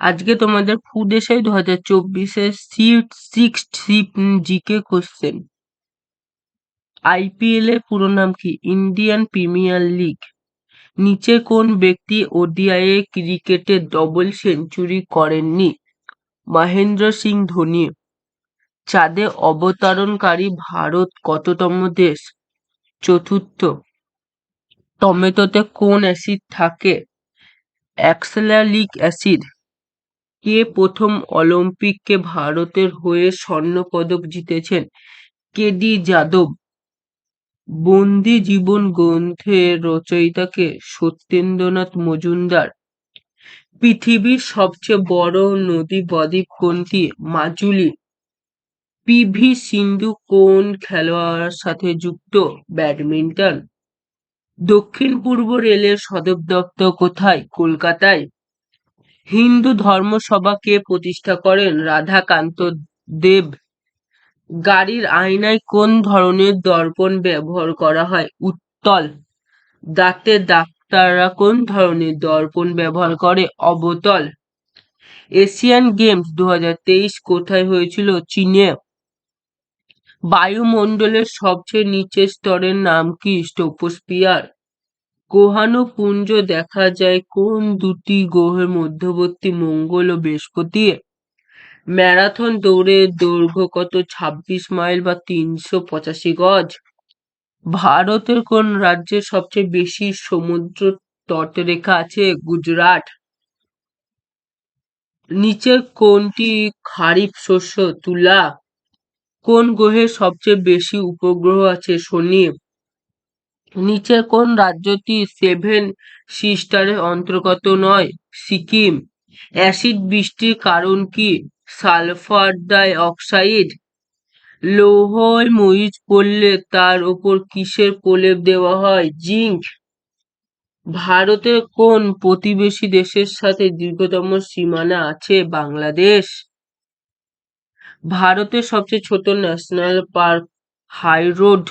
আজকে তোমাদের ফুড এসে 2024-এর সিক্সথ জিকে কোশ্চেন। আইপিএল এর পুরো নাম কি? Indian premier league. নিচে কোন ব্যক্তি ওডিআই ক্রিকেটে ডবল সেঞ্চুরি করেননি? মহেন্দ্র সিং ধোনি। চাঁদে অবতরণকারী ভারত কততম দেশ? চতুর্থ। টমেটোতে কোন অ্যাসিড থাকে? অ্যাক্সালালিক অ্যাসিড। কে প্রথম অলিম্পিকে ভারতের হয়ে স্বর্ণ পদক জিতেছেন? কেডি যাদব। বন্দি জীবন গ্রন্থের রচয়িতাকে? সত্যেন্দ্রনাথ মজুমদার। পৃথিবীর সবচেয়ে বড় নদী বদ্বীপ কোনটি? মাজুলি। পিভি সিন্ধু কোন খেলোয়াড়ের সাথে যুক্ত? ব্যাডমিন্টন। দক্ষিণ পূর্ব রেলের সদর দপ্তর কোথায়? কলকাতায়। হিন্দু ধর্মসভা কে প্রতিষ্ঠা করেন? রাধাকান্ত দেব। গাড়ির আয়নায় কোন ধরনের দর্পণ ব্যবহার করা হয়? উত্তল। দাঁতের ডাক্তাররা কোন ধরনের দর্পণ ব্যবহার করে? অবতল। এশিয়ান গেমস 2023 কোথায় হয়েছিল? চীনে। বায়ুমণ্ডলের সবচেয়ে নিচের স্তরের নাম কি? স্ট্রোপোস্ফিয়ার। গ্রহাণুপুঞ্জ দেখা যায় কোন দুটি গ্রহের মধ্যবর্তী? মঙ্গল ও বৃহস্পতি। ম্যারাথন দৌড়ের দৈর্ঘ্য কত? 26 মাইল বা 385 গজ। ভারতের কোন রাজ্যে সবচেয়ে বেশি সমুদ্র তটরেখা আছে? গুজরাট। নিচের কোনটি খারিফ শস্য? তুলা। কোন গ্রহে সবচেয়ে বেশি উপগ্রহ আছে? শনি। নিচের কোন রাজ্যটি সেভেন সিস্টারের অন্তর্গত নয়? সিকিম। অ্যাসিড বৃষ্টির কারণ কি? Sulphur die oxide. লৌহয় মরিচ পড়লে তার উপর কিসের প্রলেপ দেওয়া হয়? জিঙ্ক। ভারতের কোন প্রতিবেশী দেশের সাথে দীর্ঘতম সীমানা আছে? বাংলাদেশ। ভারতের সবচেয়ে ছোট ন্যাশনাল পার্ক হাইরোড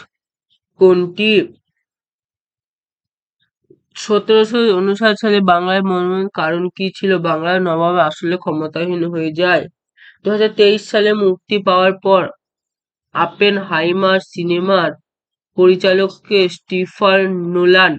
কোনটি? 1759 সালে বাংলায় মনোনয়ন কারণ কি ছিল? বাংলার নবাব আসলে ক্ষমতাহীন হয়ে যায়। 2023 সালে মুক্তি পাওয়ার পর অপেনহাইমার সিনেমার পরিচালক কে? Christopher Nolan.